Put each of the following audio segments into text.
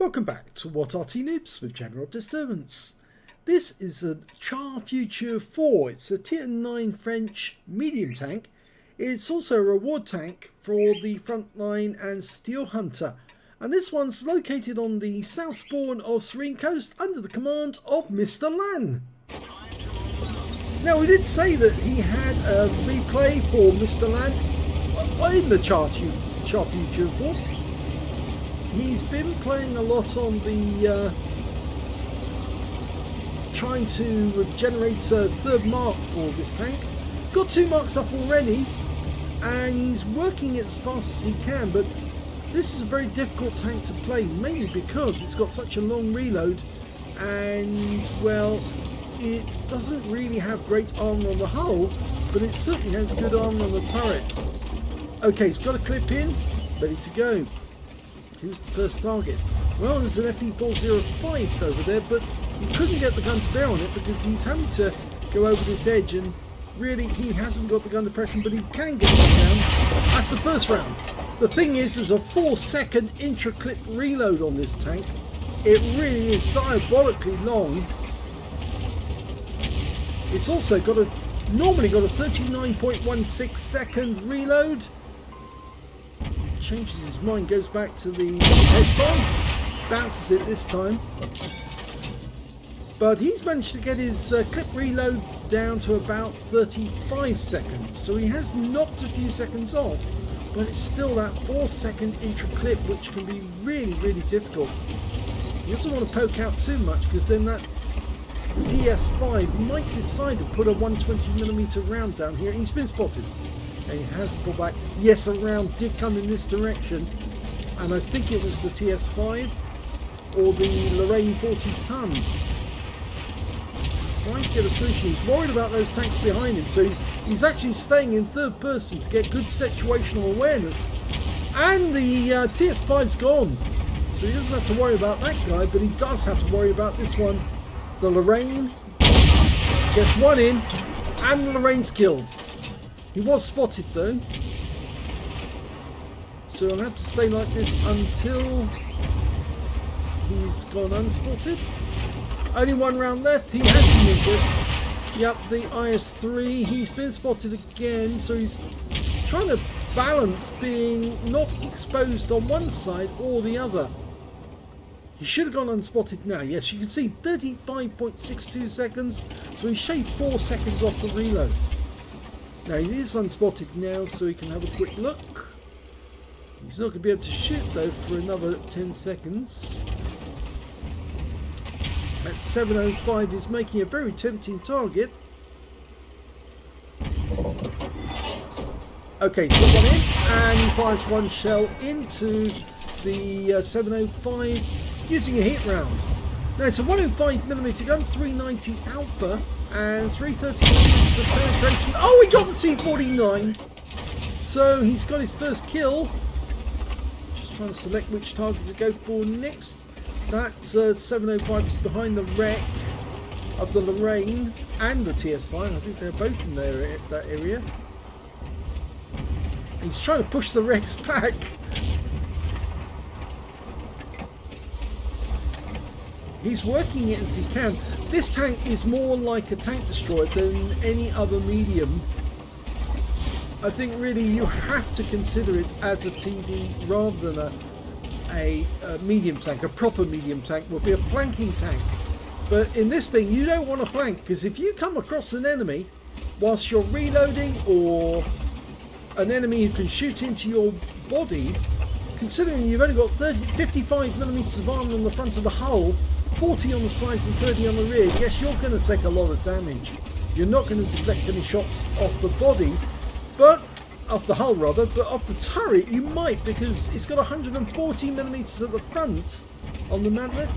Welcome back to What Arty Noobs with General Disturbance. This is a Char Futur 4. It's a tier 9 French medium tank. It's also a reward tank for the Frontline and Steel Hunter. And this one's located on the south spawn of Serene Coast under the command of Mr. Lan. Now, we did say that he had a replay for Mr. Lan in the Char Futur 4. He's been playing a lot on the trying to generate a third mark for this tank. Got 2 marks up already, and he's working it as fast as he can, but this is a very difficult tank to play, mainly because it's got such a long reload, and well, it doesn't really have great armor on the hull, but it certainly has good armor on the turret. Okay, he's got a clip in, ready to go. Who's the first target? Well, there's an FE405 over there, but he couldn't get the gun to bear on it because he's having to go over this edge, and really he hasn't got the gun depression, but he can get that down. That's the first round. The thing is, there's a 4-second intra-clip reload on this tank. It really is diabolically long. It's also got normally got a 39.16 second reload. Changes his mind, goes back to the hedge bomb, bounces it this time, but he's managed to get his clip reload down to about 35 seconds, so he has knocked a few seconds off, but it's still that 4-second intra clip, which can be really difficult. He doesn't want to poke out too much, because then that TS5 might decide to put a 120mm round down here. He's been spotted. And he has to pull back. Yes, a round did come in this direction, and I think it was the TS5 or the Lorraine 40 ton. Trying to get a solution. He's worried about those tanks behind him, so he's actually staying in third person to get good situational awareness. And the TS5's gone, so he doesn't have to worry about that guy, but he does have to worry about this one. The Lorraine gets one in, and the Lorraine's killed. He was spotted though, so I'll have to stay like this until he's gone unspotted. Only 1 round left, he has to use it. Yep, the IS-3, he's been spotted again, so he's trying to balance being not exposed on one side or the other. He should have gone unspotted now. Yes, you can see 35.62 seconds, so he shaved 4 seconds off the reload. Now he is unspotted now, so he can have a quick look. He's not going to be able to shoot though for another 10 seconds. That 705 is making a very tempting target. Okay, he's got one in, and he fires 1 shell into the 705 using a hit round. Now it's a 105mm gun, 390 alpha, and 330 meters of penetration. Oh, he got the T49! So he's got his first kill. Just trying to select which target to go for next. That 705 is behind the wreck of the Lorraine and the TS5. I think they're both in that area. He's trying to push the wrecks back. He's working it as he can. This tank is more like a tank destroyer than any other medium. I think really you have to consider it as a TD rather than a medium tank. A proper medium tank would be a flanking tank. But in this thing you don't want to flank, because if you come across an enemy whilst you're reloading, or an enemy who can shoot into your body, considering you've only got 55mm of armor on the front of the hull, 40 on the sides and 30 on the rear, yes, you're going to take a lot of damage. You're not going to deflect any shots off the body, but off the hull rather, but off the turret you might, because it's got 140mm at the front on the mantlet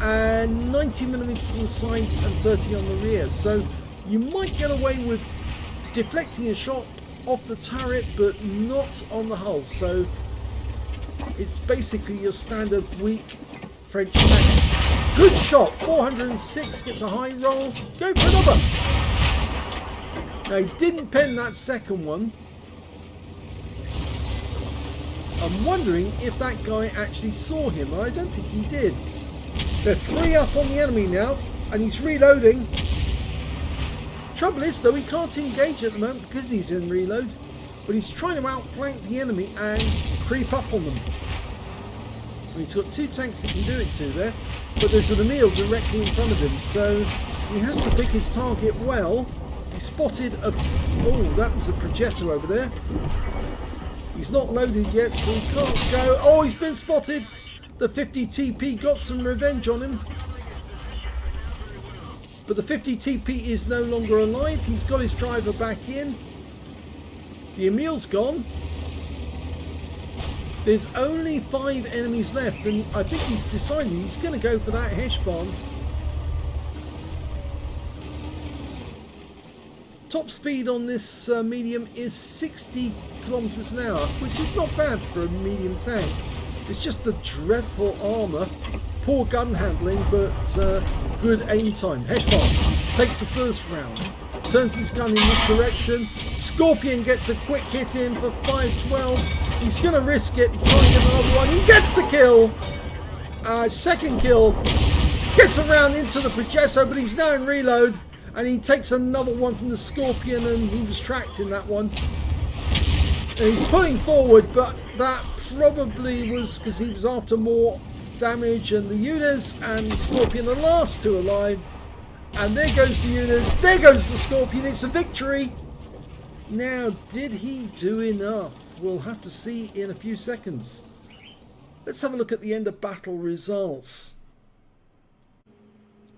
and 90mm on the sides and 30 on the rear, so you might get away with deflecting a shot off the turret but not on the hull. So it's basically your standard weak French tank. Good shot, 406, gets a high roll, go for another. Now he didn't pen that second one. I'm wondering if that guy actually saw him, and I don't think he did. They're 3 up on the enemy now, and he's reloading. Trouble is, though, he can't engage at the moment because he's in reload, but he's trying to outflank the enemy and creep up on them. And he's got 2 tanks he can do it to there, but there's an Emil directly in front of him, so he has to pick his target well. He spotted a... oh, that was a Progetto over there. He's not loaded yet, so he can't go. Oh, he's been spotted. The 50 TP got some revenge on him. But the 50 TP is no longer alive. He's got his driver back in. The Emil's gone. There's only 5 enemies left, and I think he's decided he's going to go for that Heshbon. Top speed on this medium is 60 kilometers an hour, which is not bad for a medium tank. It's just the dreadful armour, poor gun handling, but good aim time. Heshbon takes the first round, turns his gun in this direction. Scorpion gets a quick hit in for 512. He's going to risk it, try and get another one. He gets the kill. Second kill. Gets around into the Progetto, but he's now in reload. And he takes another one from the Scorpion, and he was tracked in that one. And he's pulling forward, but that probably was because he was after more damage. And the Unas and the Scorpion, the last 2 alive. And there goes the Unas, there goes the Scorpion. It's a victory. Now, did he do enough? We'll have to see in a few seconds. Let's have a look at the end of battle results.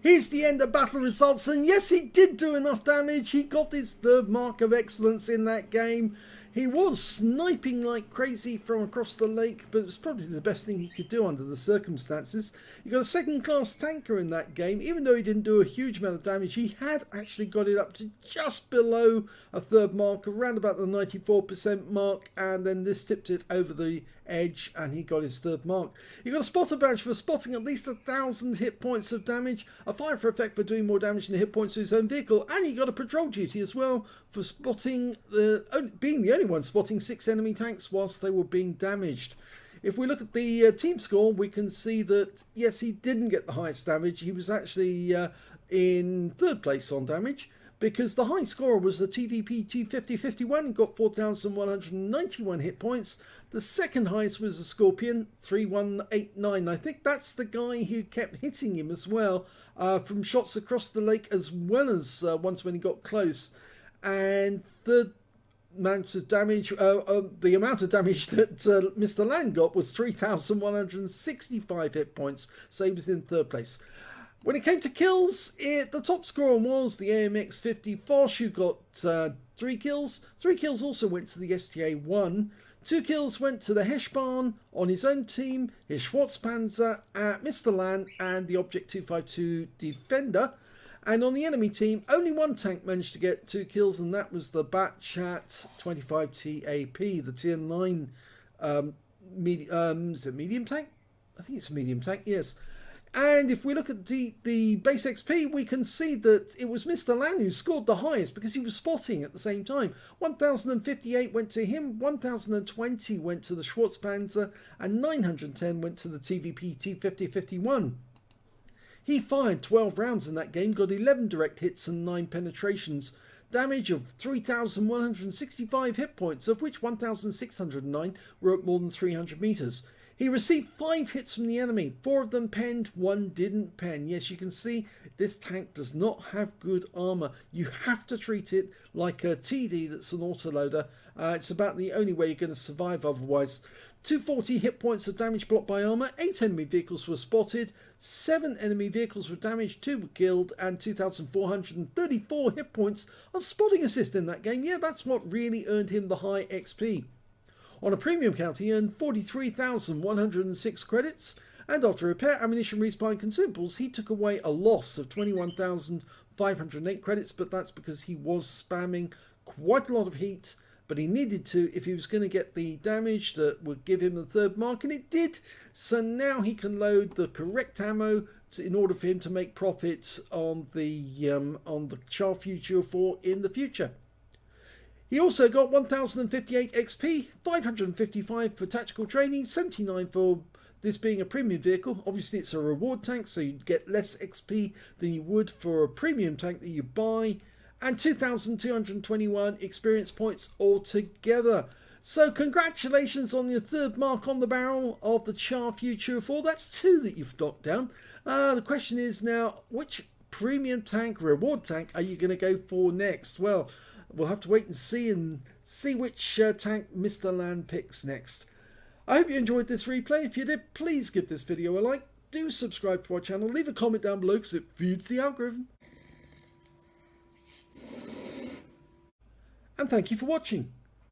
Here's the end of battle results, and yes, he did do enough damage. He got his 3rd mark of excellence in that game. He was sniping like crazy from across the lake, but it was probably the best thing he could do under the circumstances. He got a 2nd-class tanker in that game. Even though he didn't do a huge amount of damage, he had actually got it up to just below a 3rd mark, around about the 94% mark, and then this tipped it over the edge, and he got his 3rd mark. He got a spotter badge for spotting at least 1,000 hit points of damage, a fire for effect for doing more damage than the hit points to his own vehicle, and he got a patrol duty as well for spotting being the only one spotting 6 enemy tanks whilst they were being damaged. If we look at the team score, we can see that yes, he didn't get the highest damage. He was actually in 3rd place on damage, because the high scorer was the TVP T5051, got 4,191 hit points. The 2nd highest was the Scorpion, 3189. I think that's the guy who kept hitting him as well, from shots across the lake, as well as once when he got close. And the amount of damage, that Mr. Land got was 3,165 hit points, so he was in 3rd place. When it came to kills, the top scorer was the AMX 50 Foch, who got 3 kills. 3 kills also went to the STA-1. 2 kills went to the Heshbon on his own team, his Schwarzpanzer, Mr. Land, and the Object 252 Defender. And on the enemy team, only 1 tank managed to get 2 kills, and that was the Batchat 25 TAP, the Tier 9 is it medium tank? I think it's a medium tank, yes. And if we look at the base XP, we can see that it was Mr. Lan who scored the highest because he was spotting at the same time. 1,058 went to him, 1,020 went to the Schwarzpanzer, and 910 went to the TVP T5051. He fired 12 rounds in that game, got 11 direct hits and 9 penetrations. Damage of 3,165 hit points, of which 1,609 were at more than 300 meters. He received 5 hits from the enemy, 4 of them penned, 1 didn't pen. Yes, you can see this tank does not have good armour. You have to treat it like a TD that's an autoloader. It's about the only way you're going to survive otherwise. 240 hit points of damage blocked by armour, 8 enemy vehicles were spotted, 7 enemy vehicles were damaged, 2 were killed, and 2,434 hit points of spotting assist in that game. Yeah, that's what really earned him the high XP. On a premium count, he earned 43,106 credits, and after repair, ammunition, resupply and consumables, he took away a loss of 21,508 credits, but that's because he was spamming quite a lot of heat, but he needed to if he was going to get the damage that would give him the 3rd mark, and it did. So now he can load the correct ammo in order for him to make profits on the Char Futur 4 in the future. He also got 1058 XP, 555 for tactical training, 79 for this being a premium vehicle. Obviously it's a reward tank, so you'd get less XP than you would for a premium tank that you buy, and 2,221 experience points altogether. So congratulations on your third mark on the barrel of the Char Futur 4. That's 2 that you've knocked down. The question is now, which premium tank, reward tank, are you going to go for next? Well, we'll have to wait and see which tank Mr. Land picks next. I hope you enjoyed this replay. If you did, please give this video a like. Do subscribe to our channel. Leave a comment down below because it feeds the algorithm. And thank you for watching.